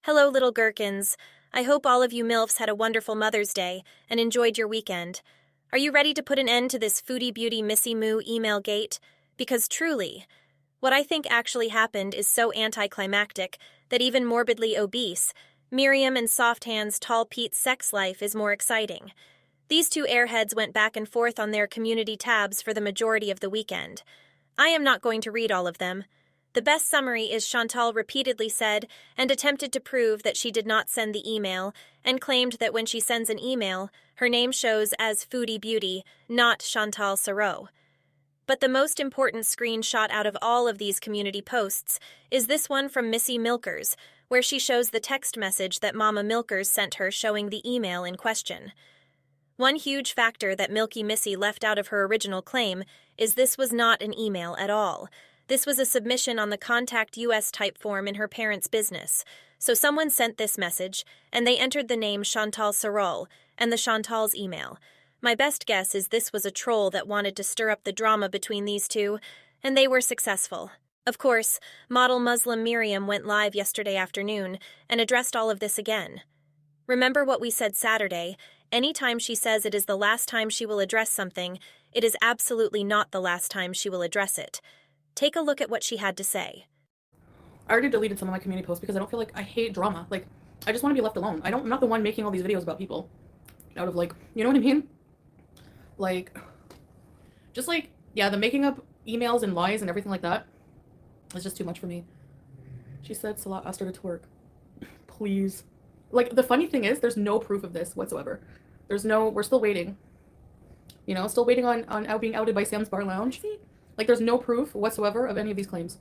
Hello, little gherkins. I hope all of you MILFs had a wonderful Mother's Day and enjoyed your weekend. Are you ready to put an end to this Foodie Beauty Missy Moo email gate? Because truly, what I think actually happened is so anticlimactic that even morbidly obese, Miriam and Soft Hands Tall Pete's sex life is more exciting. These two airheads went back and forth on their community tabs for the majority of the weekend. I am not going to read all of them. The best summary is Chantal repeatedly said and attempted to prove that she did not send the email and claimed that when she sends an email, her name shows as Foodie Beauty, not Chantal Sarraud. But the most important screenshot out of all of these community posts is this one from Missy Milkers, where she shows the text message that Mama Milkers sent her showing the email in question. One huge factor that Milky Missy left out of her original claim is this was not an email at all. This was a submission on the Contact US type form in her parents' business. So someone sent this message, and they entered the name Chantal Sarraud and the Chantal's email. My best guess is this was a troll that wanted to stir up the drama between these two, and they were successful. Of course, model Muslim Miriam went live yesterday afternoon and addressed all of this again. Remember what we said Saturday? Anytime she says it is the last time she will address something, it is absolutely not the last time she will address it. Take a look at what she had to say. I already deleted some of my community posts because I don't feel like I hate drama. Like, I just want to be left alone. I'm not the one making all these videos about people. Out of like, you know what I mean? Like, just like, yeah, the making up emails and lies and everything like that is just too much for me. She said Salah asked her to twerk. Please. Like, the funny thing is, there's no proof of this whatsoever. We're still waiting. You know, still waiting on being outed by Sam's Bar Lounge. Like, there's no proof whatsoever of any of these claims.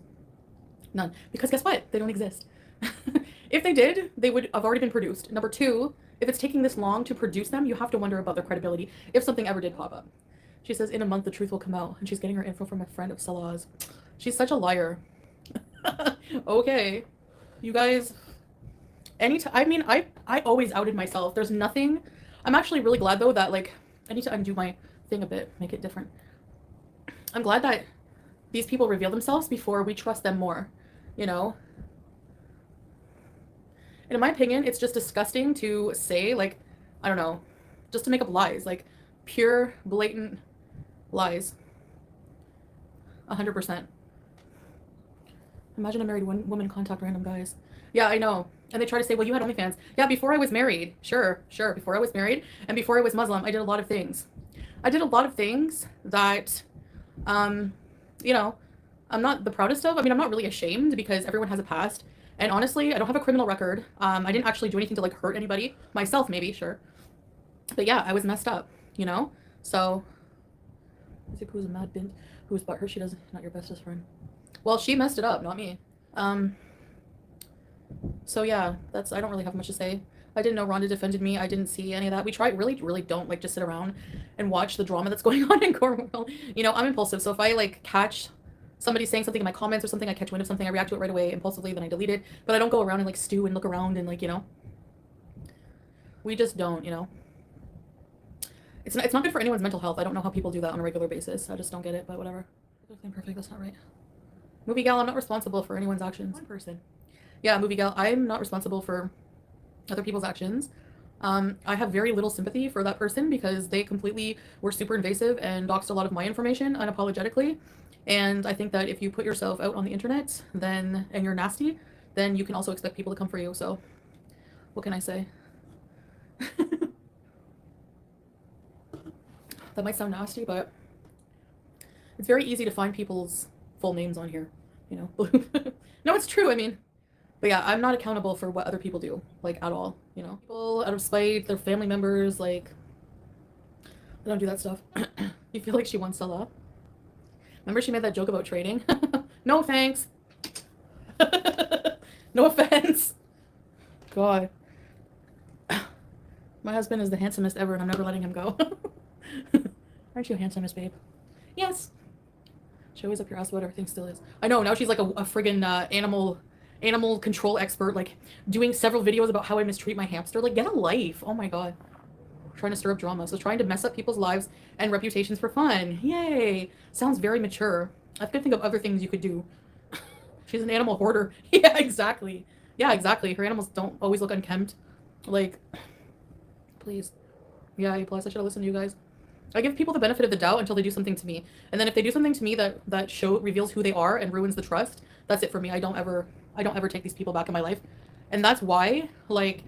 None. Because guess what? They don't exist. If they did, they would have already been produced. Number two, if it's taking this long to produce them, you have to wonder about their credibility if something ever did pop up. She says, in a month, the truth will come out. And she's getting her info from a friend of Salah's. She's such a liar. Okay. You guys, I mean, I always outed myself. There's nothing. I'm actually really glad, though, that, like, I need to undo my thing a bit, make it different. I'm glad that these people reveal themselves before we trust them more, you know? And in my opinion, it's just disgusting to say, like, I don't know, just to make up lies, like pure, blatant lies. 100%. Imagine a married woman contact random guys. Yeah, I know. And they try to say, well, you had OnlyFans. Yeah, before I was married. Sure. Before I was married and before I was Muslim, I did a lot of things. I did a lot of things that... you know, I'm not the proudest of. I mean, I'm not really ashamed because everyone has a past. And honestly, I don't have a criminal record. I didn't actually do anything to like hurt anybody. Myself, maybe, sure. But yeah, I was messed up, you know? So, I think who's a mad bint who's about her, she does not your bestest friend. Well, she messed it up, not me. So yeah, I don't really have much to say. I didn't know Rhonda defended me. I didn't see any of that. We really don't like just sit around and watch the drama that's going on in Cornwall. You know, I'm impulsive. So if I like catch somebody saying something in my comments or something, I catch wind of something, I react to it right away impulsively, then I delete it. But I don't go around and like stew and look around and like, you know, we just don't, you know. It's not good for anyone's mental health. I don't know how people do that on a regular basis. I just don't get it, but whatever. I'm perfect. That's not right. Movie gal, I'm not responsible for anyone's actions. One person. Yeah, movie gal, I'm not responsible for other people's actions. I have very little sympathy for that person because they completely were super invasive and doxed a lot of my information unapologetically. And I think that if you put yourself out on the internet and you're nasty, then you can also expect people to come for you. So what can I say? That might sound nasty, but it's very easy to find people's full names on here, you know? No, it's true. I mean, but yeah, I'm not accountable for what other people do, like, at all, you know? People, out of spite, their family members, like, they don't do that stuff. You feel like she wants Salah? Remember she made that joke about trading? No thanks. No offense. God. My husband is the handsomest ever, and I'm never letting him go. Aren't you handsomest, babe? Yes. She always up your ass about everything still is. I know, now she's like a friggin' animal control expert, like doing several videos about how I mistreat my hamster. Like, get a life. Oh my god. Trying to stir up drama. So trying to mess up people's lives and reputations for fun. Yay. Sounds very mature. I could think of other things you could do. She's an animal hoarder. Yeah, exactly. Yeah, exactly. Her animals don't always look unkempt. Like, please. Yeah, A plus. I should have listened to you guys. I give people the benefit of the doubt until they do something to me, and then if they do something to me that reveals who they are and ruins the trust, that's it for me. I don't ever take these people back in my life, and that's why, like,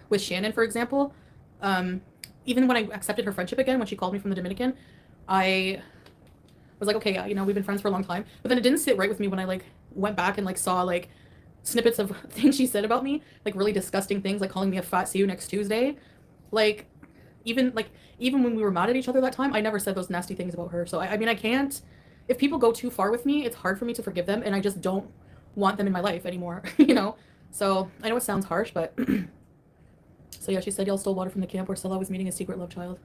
with Shannon, for example, even when I accepted her friendship again when she called me from the Dominican, I was like, okay, yeah, you know, we've been friends for a long time, but then it didn't sit right with me when I like went back and like saw like snippets of things she said about me, like really disgusting things, like calling me a fat see you next Tuesday, like even like even when we were mad at each other that time, I never said those nasty things about her. So I mean, I can't. If people go too far with me, it's hard for me to forgive them, and I just don't want them in my life anymore. You know. So I know it sounds harsh, but so yeah, she said y'all stole water from the camp where Salah was meeting his secret love child.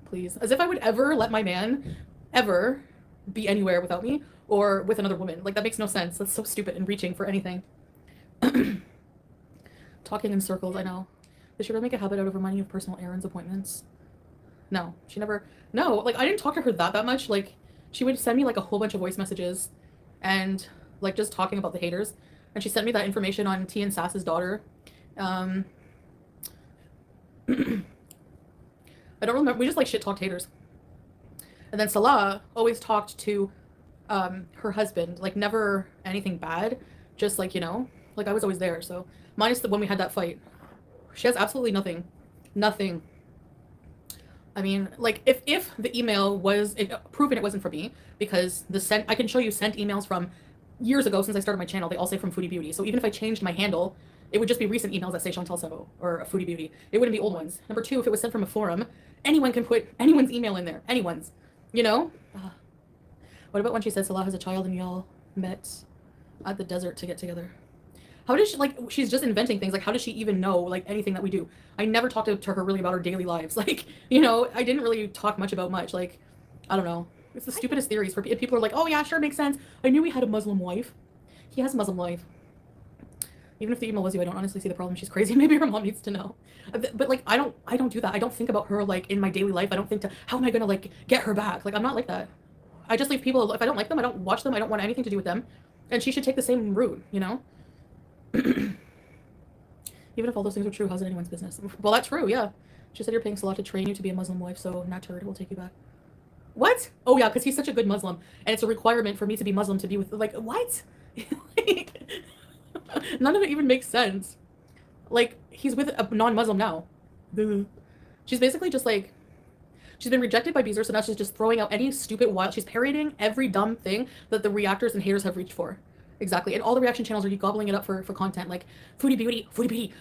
Please, as if I would ever let my man ever be anywhere without me or with another woman. Like that makes no sense. That's so stupid and reaching for anything. Talking in circles, I know. They should really make a habit out of reminding you of personal errands, appointments. No, she never. No, like I didn't talk to her that much. Like she would send me like a whole bunch of voice messages, and like just talking about the haters. And she sent me that information on T and Sass's daughter. I don't remember. We just like shit talked haters. And then Salah always talked to her husband, like never anything bad, just like, you know, like I was always there. So minus the when we had that fight, she has absolutely nothing, nothing. I mean, like if the email was proven it wasn't for me, because I can show you sent emails from years ago since I started my channel. They all say from Foodie Beauty. So even if I changed my handle, it would just be recent emails that say Chantal Sebo or Foodie Beauty. It wouldn't be old ones. Number two, if it was sent from a forum, anyone can put anyone's email in there. Anyone's, you know. What about when she said Salah has a child and y'all met at the desert to get together? How does she, like, she's just inventing things. Like, how does she even know, like, anything that we do? I never talked to her really about our daily lives. Like, you know, I didn't really talk much about much. Like, I don't know. It's the stupidest theories for people are like, oh, yeah, sure, makes sense. I knew he had a Muslim wife. He has a Muslim wife. Even if the email was you, I don't honestly see the problem. She's crazy. Maybe her mom needs to know. But like, I don't do that. I don't think about her, like, in my daily life. I don't think how am I going to, like, get her back? Like, I'm not like that. I just leave people, if I don't like them, I don't watch them. I don't want anything to do with them. And she should take the same route, you know? Even if all those things are true, how's it anyone's business? Well, that's true, yeah. She said you're paying Salah to train you to be a Muslim wife, so not turd will take you back. What? Oh, yeah, because he's such a good Muslim. And it's a requirement for me to be Muslim to be with, like, what? Like, none of it even makes sense. Like, he's with a non-Muslim now. She's basically just, like, she's been rejected by Beezer, so now she's just throwing out any stupid wild. She's parodying every dumb thing that the reactors and haters have reached for. Exactly. And all the reaction channels are gobbling it up for content. Like, Foodie Beauty,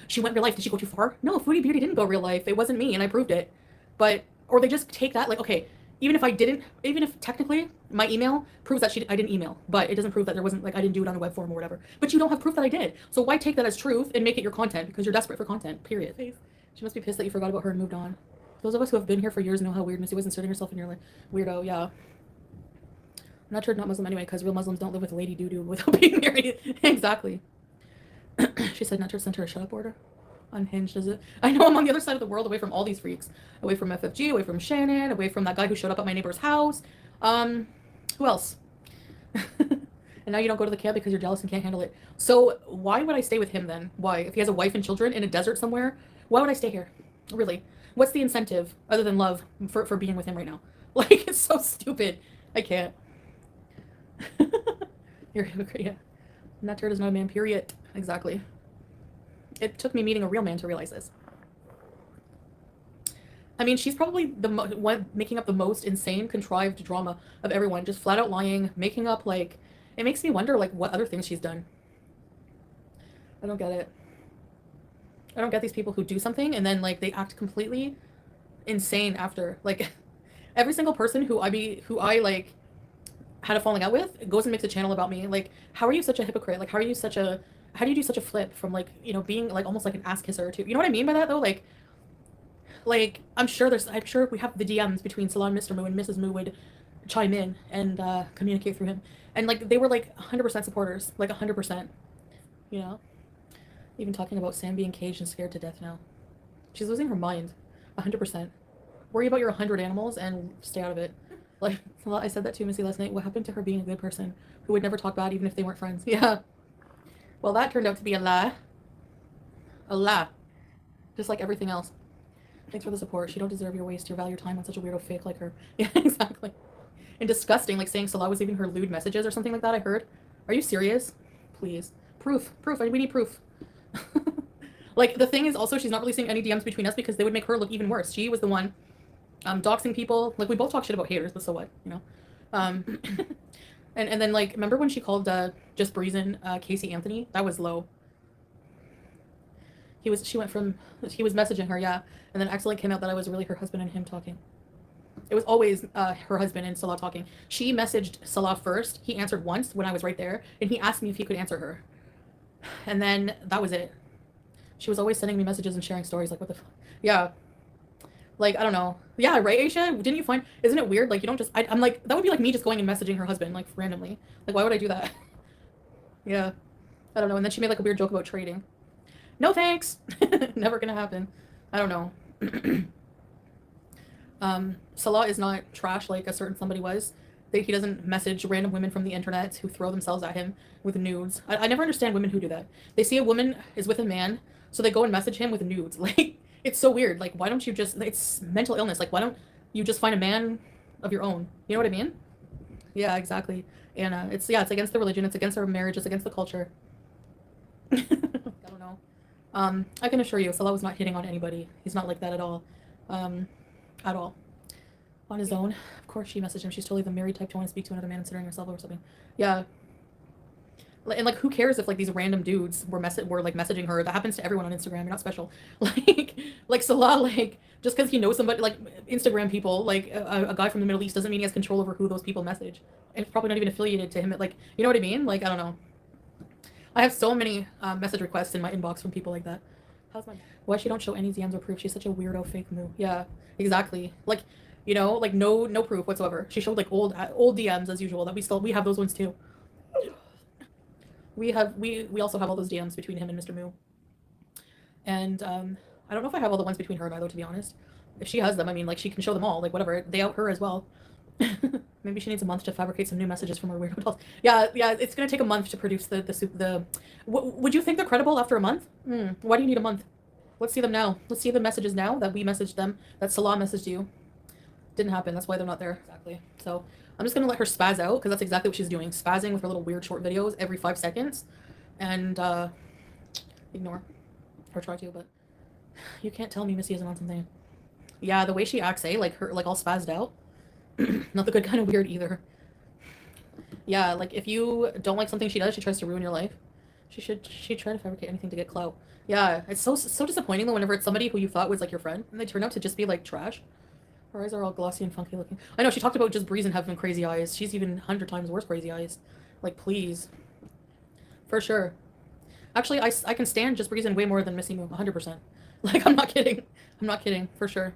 she went real life. Did she go too far? No, Foodie Beauty didn't go real life. It wasn't me, and I proved it. But, or they just take that, like, okay, even if technically my email proves that I didn't email, but it doesn't prove that there wasn't, like, I didn't do it on a web form or whatever. But you don't have proof that I did. So why take that as truth and make it your content? Because you're desperate for content, period. She must be pissed that you forgot about her and moved on. Those of us who have been here for years know how weird Missy was inserting herself in your life. Weirdo, yeah. I'm not sure not Muslim anyway, because real Muslims don't live with lady doo-doo without being married. Exactly. She said Nutter sent her a shut-up order. Unhinged, is it? I know I'm on the other side of the world, away from all these freaks. Away from FFG, away from Shannon, away from that guy who showed up at my neighbor's house. Who else? And now you don't go to the camp because you're jealous and can't handle it. So why would I stay with him then? Why? If he has a wife and children in a desert somewhere, why would I stay here? Really? What's the incentive other than love for being with him right now? Like, it's so stupid. I can't. You're a hypocrite, yeah. Nutter is not a man, period. Exactly. It took me meeting a real man to realize this. I mean, she's probably the one making up the most insane, contrived drama of everyone. Just flat out lying, making up, like... It makes me wonder, like, what other things she's done. I don't get it. I don't get these people who do something and then, like, they act completely insane after. Like, every single person who I like, had a falling out with goes and makes a channel about me. Like, how are you such a hypocrite? Like, how do you do such a flip from, like, you know, being, like, almost like an ass kisser to... You know what I mean by that, though? Like, I'm sure we have the DMs between Salah and Mr. Moo, and Mrs. Moo would chime in and communicate through him. And, like, they were, like, 100% supporters. Like, 100%. You know? Even talking about Sam being caged and scared to death now. She's losing her mind. 100%. Worry about your 100 animals and stay out of it. Like, I said that to Missy last night. What happened to her being a good person who would never talk bad even if they weren't friends? Yeah. Well, that turned out to be a lie. Allah. Just like everything else. Thanks for the support. She don't deserve your waste, your value, your time on such a weirdo fake like her. Yeah, exactly. And disgusting, like saying Salah was leaving her lewd messages or something like that, I heard. Are you serious? Please. Proof. Proof. We need proof. Like, the thing is also she's not releasing any DMs between us because they would make her look even worse. She was the one doxing people. Like, we both talk shit about haters, but so what, you know? And then, like, remember when she called Just Breezin' Casey Anthony? That was low. He was messaging her, yeah, and then accidentally came out that I was really her husband and him talking. It was always her husband and Salah talking. She messaged Salah first. He answered once when I was right there, and he asked me if he could answer her. And then that was it. She was always sending me messages and sharing stories. Like, what the yeah. Like, I don't know. Yeah, right, Aisha? Didn't you find... Isn't it weird? Like, you don't just... I'm like... That would be like me just going and messaging her husband, like, randomly. Like, why would I do that? Yeah. I don't know. And then she made, like, a weird joke about trading. No thanks. Never gonna happen. I don't know. Salah is not trash like a certain somebody was. He doesn't message random women from the internet who throw themselves at him with nudes. I never understand women who do that. They see a woman is with a man, so they go and message him with nudes. Like, it's so weird. Like, why don't you just... It's mental illness. Like, why don't you just find a man of your own? You know what I mean? Yeah, exactly. And it's against the religion. It's against our marriage. It's against the culture. I don't know. I can assure you, Salah was not hitting on anybody. He's not like that at all. At all. On his own. Of course she messaged him. She's totally the married type to want to speak to another man considering herself or something. Yeah. And, like, who cares if, like, these random dudes were like, messaging her? That happens to everyone on Instagram. You're not special. Like Salah, like, just because he knows somebody, like, Instagram people, like, a guy from the Middle East doesn't mean he has control over who those people message. And it's probably not even affiliated to him. Like, you know what I mean? Like, I don't know. I have so many message requests in my inbox from people like that. Why she don't show any DMs or proof? She's such a weirdo fake moo. Yeah, exactly. Like, you know, like no proof whatsoever. She showed like old DMs as usual that we have those ones too. We also have all those DMs between him and Mr. Moo. And I don't know if I have all the ones between her and I though, to be honest. If she has them, I mean, like, she can show them all. Like, whatever. They out her as well. Maybe she needs a month to fabricate some new messages from her weirdo dolls. Yeah, it's gonna take a month to produce the would you think they're credible after a month? Why do you need a month? Let's see them now. Let's see the messages now that we messaged them, that Salah messaged you. Didn't happen. That's why they're not there. Exactly. So I'm just gonna let her spaz out, because that's exactly what she's doing. Spazzing with her little weird short videos every 5 seconds. And ignore. Or try to, but you can't tell me Missy isn't on something. Yeah, the way she acts, like her, like all spazzed out. Not the good kind of weird either. Yeah, like if you don't like something she does, she tries to ruin your life. She try to fabricate anything to get clout. Yeah, it's so disappointing though whenever it's somebody who you thought was like your friend and they turn out to just be like trash. Her eyes are all glossy and funky looking. I know she talked about Just Breezin' having crazy eyes. She's even 100 times worse crazy eyes. Like, please. For sure. Actually, I can stand Just Breezin' way more than Missy Moo, 100%. Like, I'm not kidding. I'm not kidding, for sure.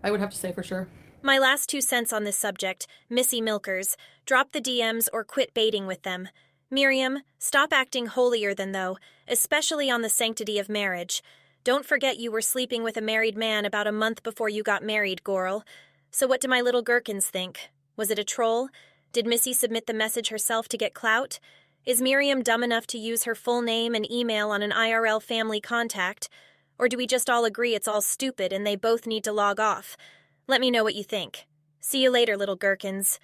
I would have to say for sure. My last 2 cents on this subject, Missy Milkers. Drop the DMs or quit baiting with them. Miriam, stop acting holier than thou, especially on the sanctity of marriage. Don't forget you were sleeping with a married man about a month before you got married, Gorl. So what do my little gherkins think? Was it a troll? Did Missy submit the message herself to get clout? Is Miriam dumb enough to use her full name and email on an IRL family contact? Or do we just all agree it's all stupid and they both need to log off? Let me know what you think. See you later, little gherkins.